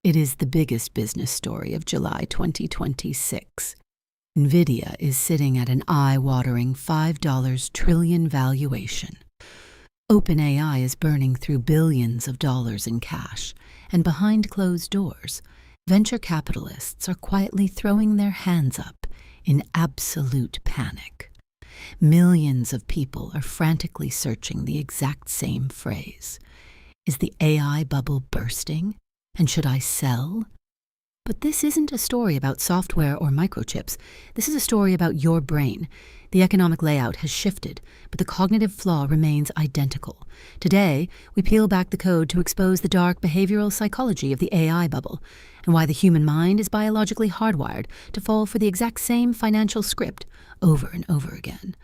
It is the biggest business story of July 2026. NVIDIA is sitting at an eye-watering $5 trillion valuation. OpenAI is burning through billions of dollars in cash, and behind closed doors, venture capitalists are quietly throwing their hands up in absolute panic. Millions of people are frantically searching the exact same phrase. Is the AI bubble bursting? And should I sell? But this isn't a story about software or microchips. This is a story about your brain. The economic layout has shifted, but the cognitive flaw remains identical. Today, we peel back the code to expose the dark behavioral psychology of the AI bubble, and why the human mind is biologically hardwired to fall for the exact same financial script over and over again.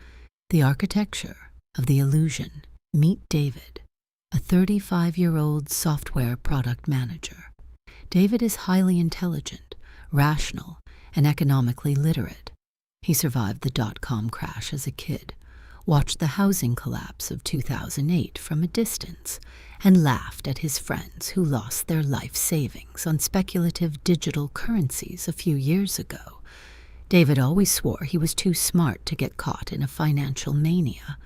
The architecture of the illusion. Meet David, a 35-year-old software product manager. David is highly intelligent, rational, and economically literate. He survived the dot-com crash as a kid, watched the housing collapse of 2008 from a distance, and laughed at his friends who lost their life savings on speculative digital currencies a few years ago. David always swore he was too smart to get caught in a financial mania.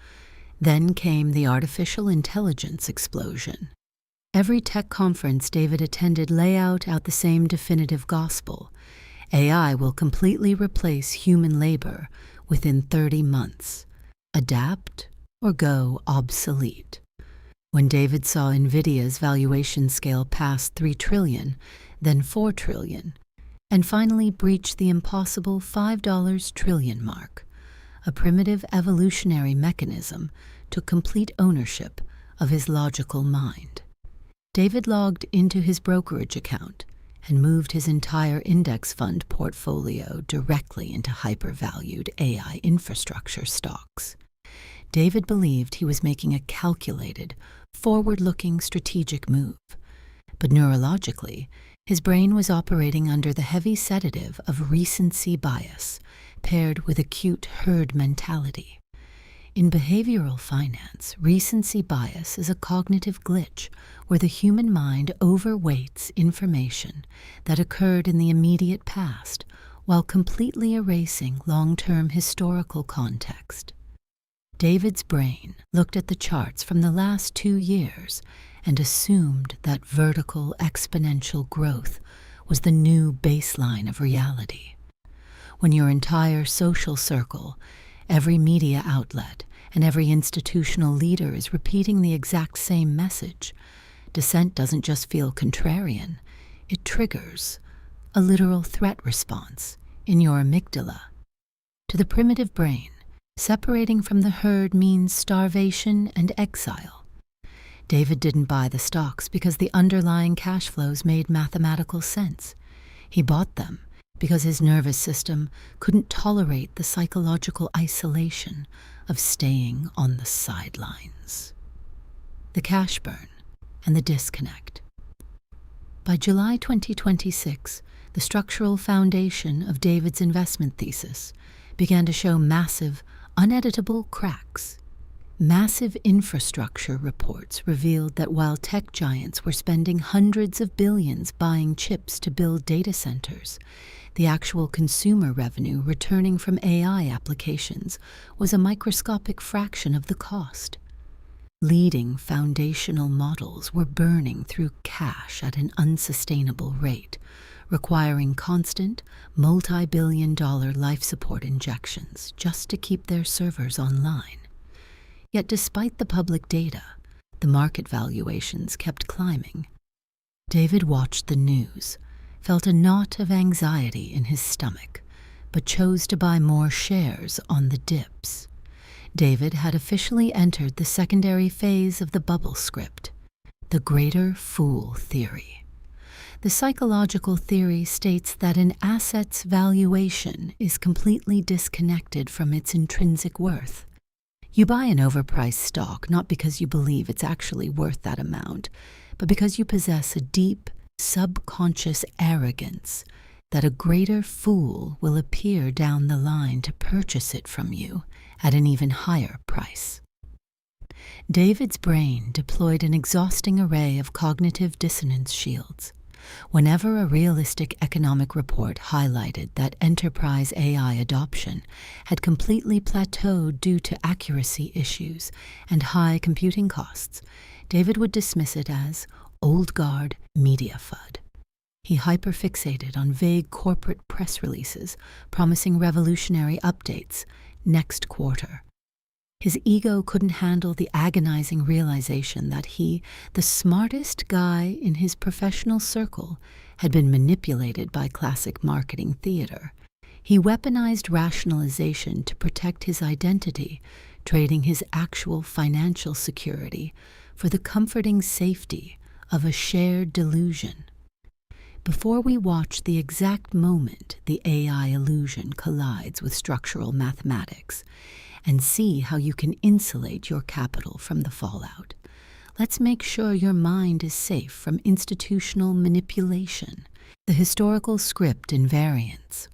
Then came the artificial intelligence explosion. Every tech conference David attended lay out the same definitive gospel. AI will completely replace human labor within 30 months. Adapt or go obsolete. When David saw NVIDIA's valuation scale pass $3 trillion, then $4 trillion, and finally breach the impossible $5 trillion mark, a primitive evolutionary mechanism took complete ownership of his logical mind. David logged into his brokerage account and moved his entire index fund portfolio directly into hypervalued AI infrastructure stocks. David believed he was making a calculated, forward-looking strategic move, but neurologically, his brain was operating under the heavy sedative of recency bias, paired with acute herd mentality. In behavioral finance, recency bias is a cognitive glitch where the human mind overweights information that occurred in the immediate past while completely erasing long-term historical context. David's brain looked at the charts from the last 2 years and assumed that vertical exponential growth was the new baseline of reality. When your entire social circle, every media outlet, and every institutional leader is repeating the exact same message, dissent doesn't just feel contrarian, it triggers a literal threat response in your amygdala. To the primitive brain, separating from the herd means starvation and exile. David didn't buy the stocks because the underlying cash flows made mathematical sense. He bought them because his nervous system couldn't tolerate the psychological isolation of staying on the sidelines. The cash burn and the disconnect. By July 2026, the structural foundation of David's investment thesis began to show massive, uneditable cracks. Massive infrastructure reports revealed that while tech giants were spending hundreds of billions buying chips to build data centers, the actual consumer revenue returning from AI applications was a microscopic fraction of the cost. Leading foundational models were burning through cash at an unsustainable rate, requiring constant, multi-billion-dollar life support injections just to keep their servers online. Yet despite the public data, the market valuations kept climbing. David watched the news, felt a knot of anxiety in his stomach, but chose to buy more shares on the dips. David had officially entered the secondary phase of the bubble script, the greater fool theory. The psychological theory states that an asset's valuation is completely disconnected from its intrinsic worth. You buy an overpriced stock not because you believe it's actually worth that amount, but because you possess a deep, subconscious arrogance that a greater fool will appear down the line to purchase it from you at an even higher price. David's brain deployed an exhausting array of cognitive dissonance shields. Whenever a realistic economic report highlighted that enterprise AI adoption had completely plateaued due to accuracy issues and high computing costs, David would dismiss it as old guard media FUD. He hyperfixated on vague corporate press releases promising revolutionary updates next quarter. His ego couldn't handle the agonizing realization that he, the smartest guy in his professional circle, had been manipulated by classic marketing theater. He weaponized rationalization to protect his identity, trading his actual financial security for the comforting safety of a shared delusion. Before we watch the exact moment the AI illusion collides with structural mathematics and see how you can insulate your capital from the fallout, let's make sure your mind is safe from institutional manipulation, the historical script invariance.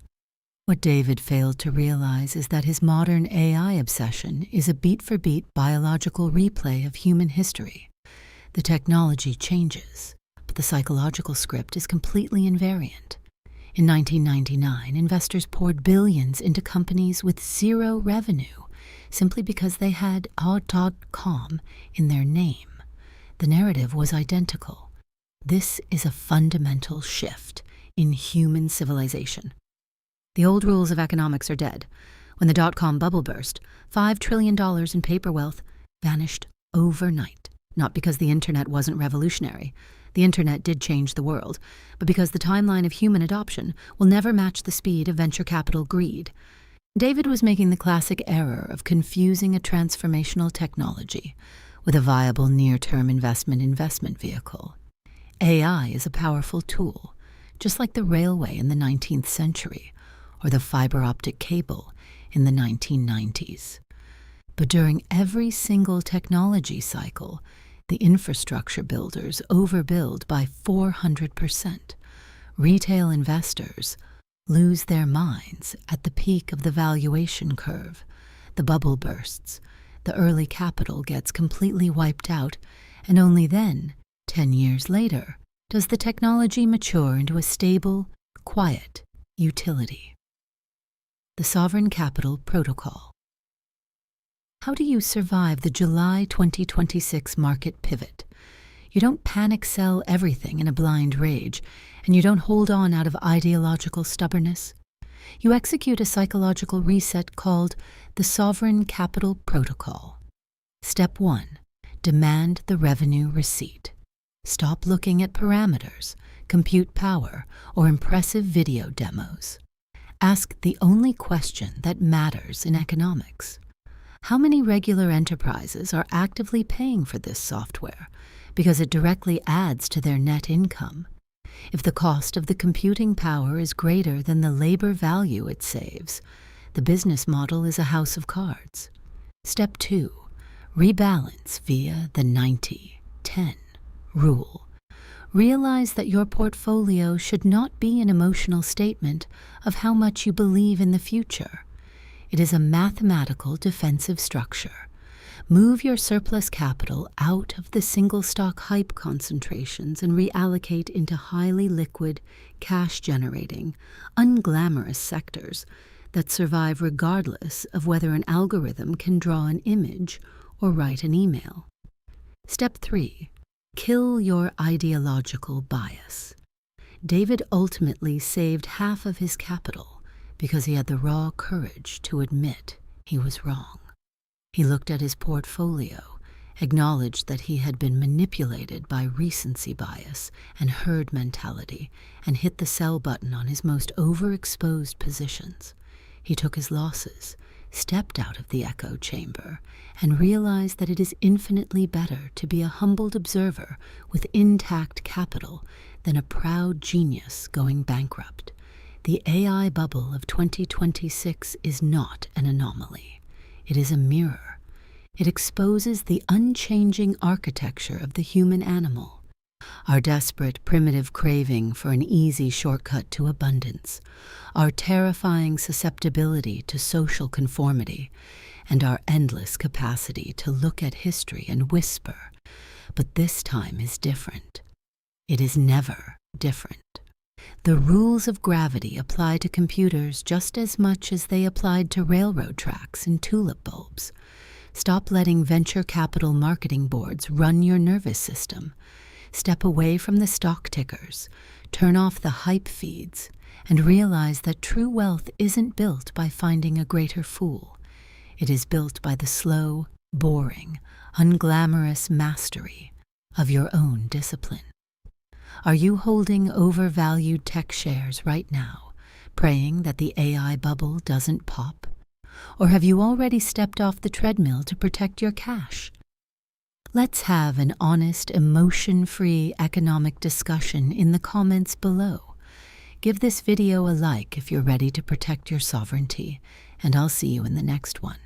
What David failed to realize is that his modern AI obsession is a beat-for-beat biological replay of human history. The technology changes, but the psychological script is completely invariant. In 1999, investors poured billions into companies with zero revenue simply because they had .com in their name. The narrative was identical. This is a fundamental shift in human civilization. The old rules of economics are dead. When the .com bubble burst, $5 trillion in paper wealth vanished overnight. Not because the internet wasn't revolutionary. The internet did change the world, but because the timeline of human adoption will never match the speed of venture capital greed. David was making the classic error of confusing a transformational technology with a viable near-term investment vehicle. AI is a powerful tool, just like the railway in the 19th century or the fiber optic cable in the 1990s. But during every single technology cycle, the infrastructure builders overbuild by 400%. Retail investors lose their minds at the peak of the valuation curve. The bubble bursts. The early capital gets completely wiped out, and only then, 10 years later, does the technology mature into a stable, quiet utility. The Sovereign Capital Protocol. How do you survive the July 2026 market pivot? You don't panic sell everything in a blind rage, and you don't hold on out of ideological stubbornness. You execute a psychological reset called the Sovereign Capital Protocol. Step 1. Demand the revenue receipt. Stop looking at parameters, compute power, or impressive video demos. Ask the only question that matters in economics. How many regular enterprises are actively paying for this software because it directly adds to their net income? If the cost of the computing power is greater than the labor value it saves, the business model is a house of cards. Step 2. Rebalance via the 90-10 rule. Realize that your portfolio should not be an emotional statement of how much you believe in the future. It is a mathematical defensive structure. Move your surplus capital out of the single-stock hype concentrations and reallocate into highly liquid, cash-generating, unglamorous sectors that survive regardless of whether an algorithm can draw an image or write an email. Step 3. Kill your ideological bias. David ultimately saved half of his capital because he had the raw courage to admit he was wrong. He looked at his portfolio, acknowledged that he had been manipulated by recency bias and herd mentality, and hit the sell button on his most overexposed positions. He took his losses, stepped out of the echo chamber, and realized that it is infinitely better to be a humbled observer with intact capital than a proud genius going bankrupt. The AI bubble of 2026 is not an anomaly. It is a mirror. It exposes the unchanging architecture of the human animal. Our desperate, primitive craving for an easy shortcut to abundance, our terrifying susceptibility to social conformity, and our endless capacity to look at history and whisper, but this time is different. It is never different. The rules of gravity apply to computers just as much as they applied to railroad tracks and tulip bulbs. Stop letting venture capital marketing boards run your nervous system. Step away from the stock tickers, turn off the hype feeds, and realize that true wealth isn't built by finding a greater fool. It is built by the slow, boring, unglamorous mastery of your own discipline. Are you holding overvalued tech shares right now, praying that the AI bubble doesn't pop? Or have you already stepped off the treadmill to protect your cash? Let's have an honest, emotion-free economic discussion in the comments below. Give this video a like if you're ready to protect your sovereignty, and I'll see you in the next one.